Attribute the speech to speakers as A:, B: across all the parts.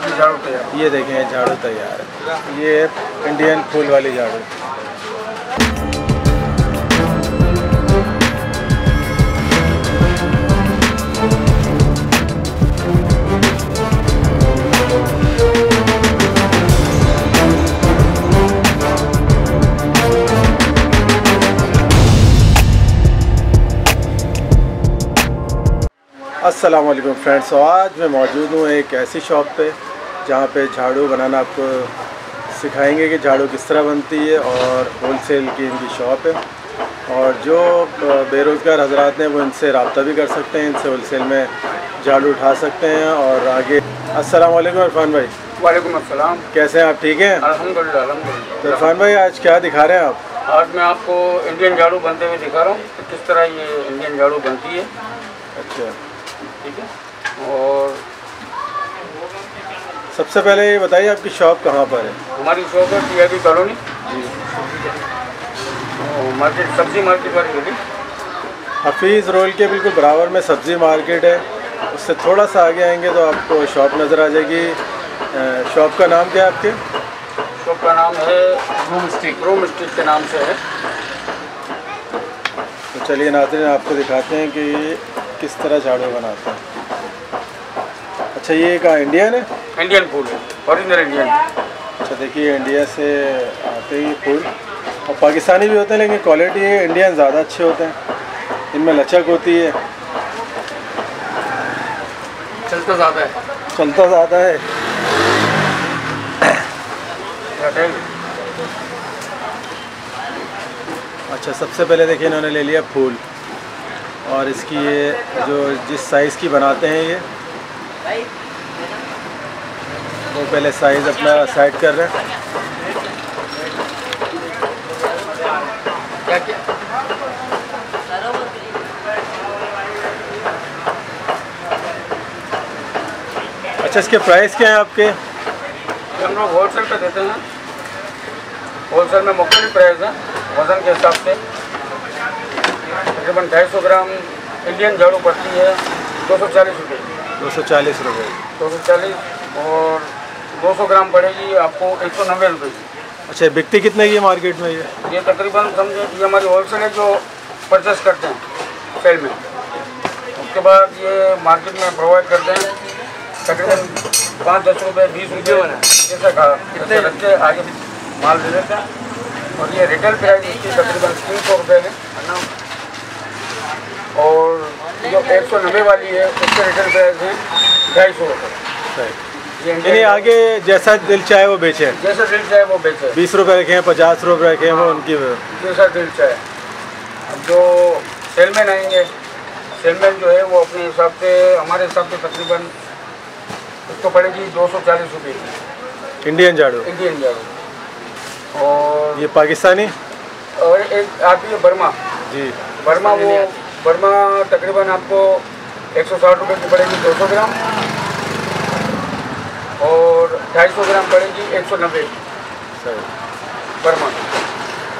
A: झाड़ू तैयार।
B: ये देखें झाड़ू तैयार है। ये इंडियन फूल वाली झाड़ू। अस्सलाम वालेकुम फ्रेंड्स। आज मैं मौजूद हूँ एक ऐसी शॉप पे जहाँ पे झाड़ू बनाना आपको सिखाएंगे कि झाड़ू किस तरह बनती है, और होलसेल की इनकी शॉप है। और जो बेरोज़गार हजरात हैं वो इनसे रब्ता भी कर सकते हैं, इनसे होलसेल में झाड़ू उठा सकते हैं और आगे। अस्सलाम वालेकुम इरफान भाई।
A: वालेकुम अस्सलाम।
B: कैसे हैं आप? ठीक हैं
A: अल्हम्दुलिल्लाह अल्हम्दुलिल्लाह।
B: तो इरफान भाई आज क्या दिखा रहे हैं आप?
A: आज मैं आपको इंडियन झाड़ू बनते हुए दिखा रहा हूँ कि किस तरह ये इंडियन झाड़ू बनती है।
B: अच्छा,
A: ठीक है। और
B: सबसे पहले ये बताइए आपकी शॉप कहाँ पर है?
A: हमारी शॉप है टीआईबी कॉलोनी,
B: जी,
A: मार्केट, सब्जी मार्केट वाली गली।
B: हफीज़ रोड के बिल्कुल बराबर में सब्ज़ी मार्केट है। उससे थोड़ा सा आगे आएंगे तो आपको शॉप नज़र आ जाएगी। शॉप का नाम क्या है आपके?
A: शॉप का नाम है रूम स्टिक के नाम से है।
B: तो चलिए नाज़रीन आपको दिखाते हैं कि किस तरह झाड़ू बनाते हैं। अच्छा, ये कहाँ इंडियन है?
A: इंडियन फूल है, ओरिजिनल इंडियन।
B: अच्छा, देखिए इंडिया से आते ही फूल, और पाकिस्तानी भी होते हैं लेकिन क्वालिटी इंडियन ज़्यादा अच्छे होते हैं। इनमें लचक होती है,
A: चलता ज़्यादा है।
B: चलता ज़्यादा है। अच्छा, सबसे पहले देखिए इन्होंने ले लिया फूल, और इसकी ये जो जिस साइज़ की बनाते हैं ये, वो पहले साइज़ अपना साइड कर रहे हैं।
A: क्या क्या?
B: अच्छा, इसके प्राइस क्या हैं आपके?
A: हम लोग होलसेल पे देते हैं। होलसेल में मुख्तलिफ प्राइस है, वज़न के हिसाब से। तकरीबन 250 ग्राम इंडियन झाड़ू पड़ती है 240 रुपये।
B: 240 रुपये।
A: 240, और 200 ग्राम पड़ेगी आपको 190 रुपये की।
B: अच्छा, बिकती कितने की है मार्केट में ये?
A: ये तकरीबन समझे ये हमारी होलसेल है जो परचेस करते हैं सेल में। उसके बाद ये मार्केट में प्रोवाइड करते हैं तकरीबन 5-10 रुपये 20 रुपये जैसा का कितने रखते आगे माल दे देते हैं। और ये रिटेल प्राइस इसकी तकरीबन 300 रुपये है। और जो 190 वाली है उसके रिटेल प्राइस है 250 रुपये।
B: यानी आगे जैसा दिल चाहे वो बेचे,
A: जैसा दिल चाहे वो बेचे।
B: 20 रुपये रखे हैं, 50 रुपये रखे हैं, वो उनकी
A: जैसा दिल चाहे। अब जो सेलमैन आएंगे, सेलमैन जो है वो अपने हिसाब से, हमारे हिसाब से तकरीबन उसको पड़ेगी 240 रुपये की
B: इंडियन झाड़ू।
A: इंडियन झाड़ू। और
B: ये पाकिस्तानी,
A: और एक आती है बर्मा
B: जी,
A: बर्मा। वो बर्मा तकरीबन आपको 160 रुपये की पड़ेगी 200 ग्राम, और 250 ग्राम पड़ेगी 190
B: सही
A: बर्मा।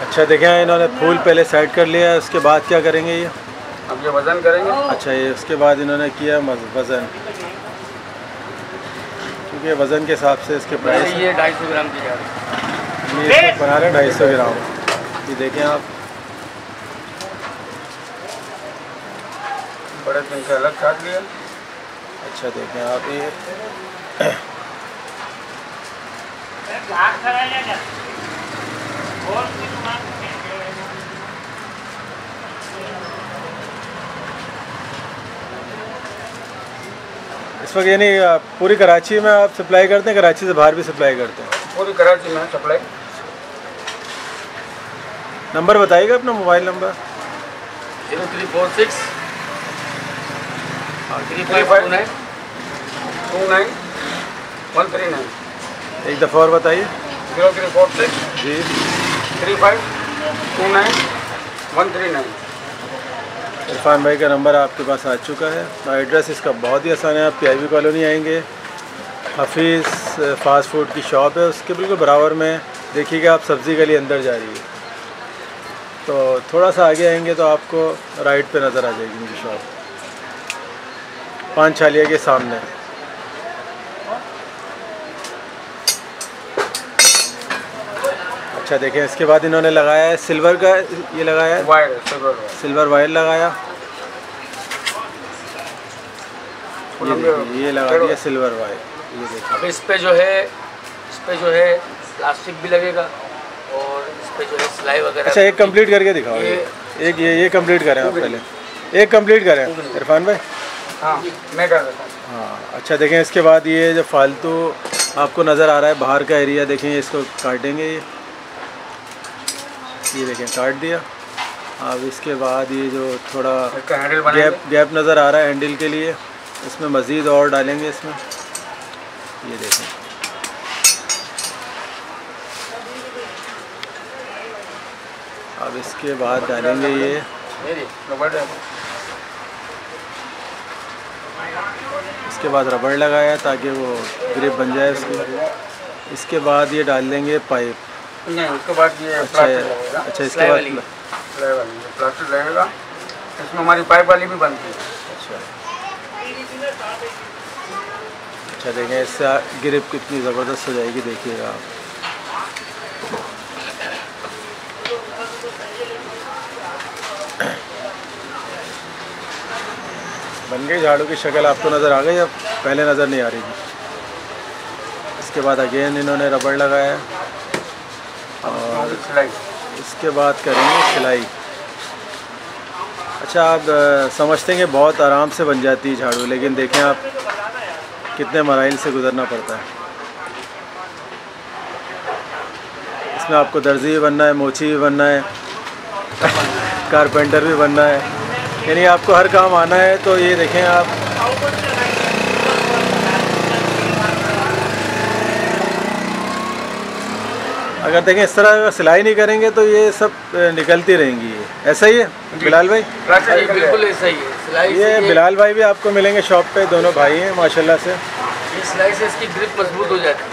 B: अच्छा, देखें इन्होंने फूल पहले साइड कर लिया है, उसके बाद क्या करेंगे ये?
A: अब ये वज़न करेंगे। अच्छा,
B: ये उसके बाद इन्होंने किया वज़न, क्योंकि वज़न के हिसाब से इसके प्राइस
A: ये 250 ग्राम की झाड़ू
B: ये बना रहे हैं 250 ग्राम। ये देखें आप,
A: बड़े दिन से अलग काट लिया।
B: अच्छा देखें आप, ये इस वक्त यानी पूरी कराची में आप सप्लाई करते हैं? कराची से बाहर भी सप्लाई करते हैं?
A: पूरी कराची में सप्लाई।
B: नंबर बताइएगा अपना, मोबाइल नंबर।
A: 0346 359 139।
B: एक दफ़ा और बताइए।
A: 0346
B: जी
A: 3529 139।
B: इरफान भाई का नंबर आपके पास आ चुका है। एड्रेस इसका बहुत ही आसान है। आप टीआईबी कॉलोनी आएंगे, हफीज़ फ़ास्ट फूड की शॉप है, उसके बिल्कुल बराबर में देखिएगा आप सब्ज़ी गली अंदर जा रही है, तो थोड़ा सा आगे आएंगे तो आपको राइट पे नज़र आ जाएगी उनकी शॉप, पान छालिया के सामने। अच्छा देखें, इसके बाद इन्होंने लगाया है सिल्वर का, ये लगाया है
A: वायर,
B: सिल्वर वायर लगाया, ये लगा दिया सिल्वर वायर। ये देखिए
C: अब इस पे जो है प्लास्टिक भी लगेगा और इस पे जो है सिलाई वगैरह।
B: अच्छा, एक कंप्लीट करके दिखाओ। एक ये कंप्लीट करें आप पहले, एक कंप्लीट करें इरफान भाई।
A: हाँ, मैं कर देता हूँ।
B: हाँ, अच्छा देखें, इसके बाद ये जो फालतू आपको नज़र आ रहा है बाहर का एरिया, देखें इसको काटेंगे। ये देखें काट दिया। अब इसके बाद ये जो थोड़ा गैप नज़र आ रहा है हैंडल के लिए, इसमें मज़ीद और डालेंगे इसमें। ये देखें, अब इसके बाद डालेंगे ये इसके बाद रबड़ लगाया ताकि वो ग्रिप बन जाए उसकी। इसके बाद ये डाल देंगे पाइप।
A: नहीं, उसके बाद ये
B: अच्छा, इसके बाद
A: प्लास्टिक लगेगा, इसमें हमारी पाइप वाली भी बनती है।
B: अच्छा देखें, इससे ग्रिप कितनी ज़बरदस्त हो जाएगी, देखिएगा आप। बन गई झाड़ू की शक्ल, आपको नज़र आ गई, अब पहले नज़र नहीं आ रही थी। इसके बाद अगेन इन्होंने रबड़ लगाया और इसके बाद करेंगे सिलाई। अच्छा, आप समझते हैं कि बहुत आराम से बन जाती है झाड़ू, लेकिन देखें आप कितने मराइल से गुज़रना पड़ता है। इसमें आपको दर्जी भी बनना है, मोची भी बनना है, कारपेंटर भी बनना है, यानी आपको हर काम आना है। तो ये देखें आप, अगर देखें इस तरह सिलाई नहीं करेंगे तो ये सब निकलती रहेंगी। ऐसा ही है बिलाल भाई?
C: बिल्कुल ऐसा ही है। सिलाई
B: ये बिलाल भाई भी आपको मिलेंगे शॉप पे, दोनों भाई हैं माशाल्लाह से।
C: ये सिलाई से इसकी ग्रिप मजबूत हो जाती है।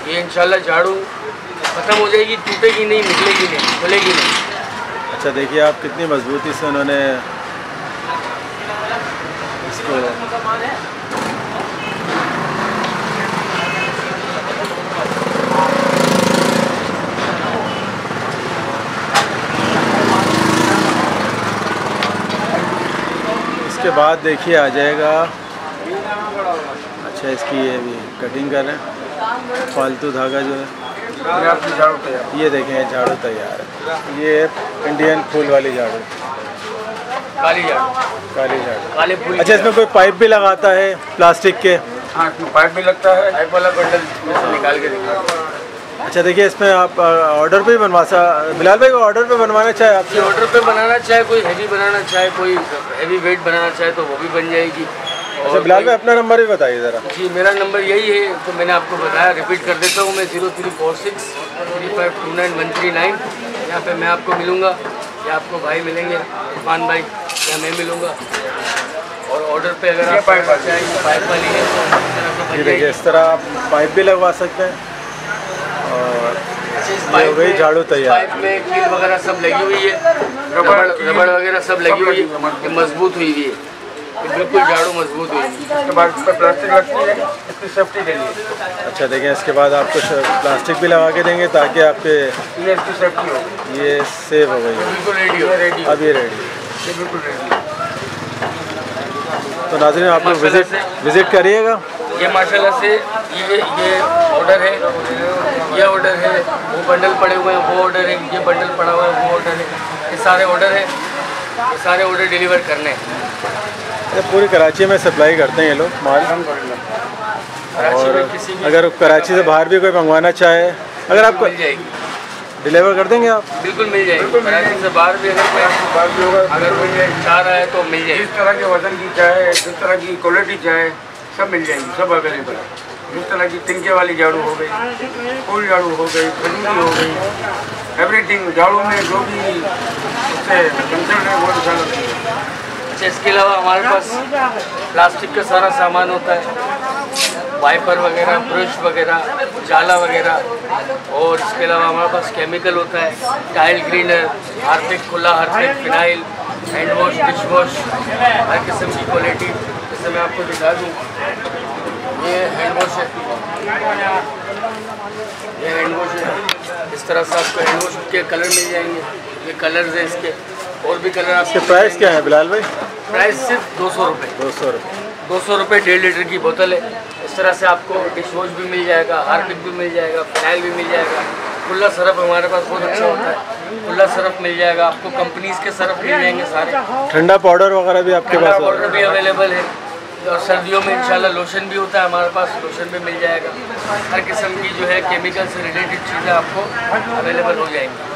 C: ये इंशाल्लाह झाड़ू ख़त्म हो जाएगी, टूटेगी नहीं, निकलेगी नहीं, खुलेगी नहीं।
B: अच्छा देखिए आप कितनी मजबूती से उन्होंने इसको इसके बाद देखिए आ जाएगा। अच्छा, इसकी ये भी कटिंग कर रहे हैं, फालतू धागा जो है। ये देखें झाड़ू तैयार है। ये इंडियन फूल वाली झाड़ू,
C: काली झाड़ू। काले फूल।
B: अच्छा, इसमें कोई पाइप भी लगाता है प्लास्टिक के?
A: हाँ, इसमें पाइप भी लगता है।
C: पाइप वाला बंडल निकाल के दिखा।
B: अच्छा देखिए, इसमें आप ऑर्डर पे बनवा बिलाल भाई को ऑर्डर पे बनवाना चाहे आपसे?
C: ऑर्डर पे बनाना चाहे, कोई हैवी बनाना चाहे, कोई हैवी वेट बनाना चाहे तो वो भी बन जाएगी।
B: अच्छा बिलाल भाई, अपना नंबर भी बताइए ज़रा।
C: जी, मेरा नंबर यही है, तो मैंने आपको बताया, रिपीट कर देता हूँ मैं, 03463529 यहाँ पे मैं आपको मिलूँगा या आपको भाई मिलेंगे, इरफान भाई, या मैं मिलूँगा। और ऑर्डर पे अगर आप पाइप वाली है तो
B: ये देखिए, इस तरह आप पाइप भी लगवा सकते हैं। और ये हो गई झाड़ू तैयार।
C: पाइप में कील वगैरह सब लगी हुई है, रबड़ वगैरह सब लगी हुई है, मजबूत हुई हुई है, बिल्कुल झाड़ू मजबूत हुई है।
A: इसके बाद इस पर प्लास्टिक लगती है इसकी सेफ्टी के लिए।
B: अच्छा देखें, इसके बाद आपको प्लास्टिक भी लगा के देंगे ताकि आपके
A: ये इसकी सेफ्टी होगी।
B: ये सेव हो गई है।
C: बिल्कुल रेडी हो,
B: अब ये रेडी,
A: ये बिल्कुल रेडी।
B: तो नाज़रीन आप लोग विज़िट करिएगा।
C: ये माशाल्लाह से ये ऑर्डर है, ये ऑर्डर है, वो बंडल पड़े हुए हैं, वो ऑर्डर है, ये बंडल पड़ा हुआ है, वो ऑर्डर है, ये सारे ऑर्डर है, ये सारे ऑर्डर डिलीवर करने हैं।
B: पूरी कराची में सप्लाई करते हैं ये लोग माल।
C: कराची में किसी भी
B: अगर कराची से बाहर भी कोई मंगवाना चाहे, अगर आपको
C: मिल जाएगी,
B: डिलीवर कर देंगे आप?
C: बिल्कुल मिल जाएगी। कराची से बाहर भी अगर कोई अगर कोई चाह रहा है तो मिल जाएगी।
A: जिस तरह के वजन की चाहे, जिस तरह की क्वालिटी चाहे, सब मिल जाएगी, सब अवेलेबल है। जिस तरह की तिनके वाली झाड़ू हो गई, फूल झाड़ू हो गई, खजूरी हो गई, एवरीथिंग झाड़ू में जो भी उससे कंसर्न है वो इंशाल्लाह।
C: अच्छा, इसके अलावा हमारे पास प्लास्टिक का सारा सामान होता है, वाइपर वगैरह, ब्रश वगैरह, जाला वगैरह, और इसके अलावा हमारे पास केमिकल होता है, टाइल क्लीनर, हार्पिक, खुला Harpic, phenyl, hand wash, dish wash, हर किस्म की क्वालिटी। जैसे मैं आपको दिखा दूँ, ये हैंड वॉश है, ये हैंड वॉश है, इस तरह से आपको हैंड वॉश के कलर मिल जाएंगे। ये कलर्स है इसके, और भी कलर आपके।
B: प्राइस क्या है बिलाल भाई?
C: प्राइस सिर्फ 200 रुपये।
B: 200 रुपये।
C: 200 रुपये 1.5 लीटर की बोतल है। इस तरह से आपको डिश वॉश भी मिल जाएगा, हार्पिक भी मिल जाएगा, फिनाइल भी मिल जाएगा। खुला सरफ हमारे पास बहुत अच्छा होता है, खुला सरफ मिल जाएगा आपको। कंपनीज के सरफ मिल जाएंगे सारे।
B: ठंडा पाउडर वगैरह भी आपके पास?
C: पाउडर भी अवेलेबल है, और सर्दियों में इंशाल्लाह लोशन भी होता है हमारे पास, लोशन भी मिल जाएगा। हर किस्म की जो है केमिकल से रिलेटेड चीज़ें आपको अवेलेबल हो जाएंगी।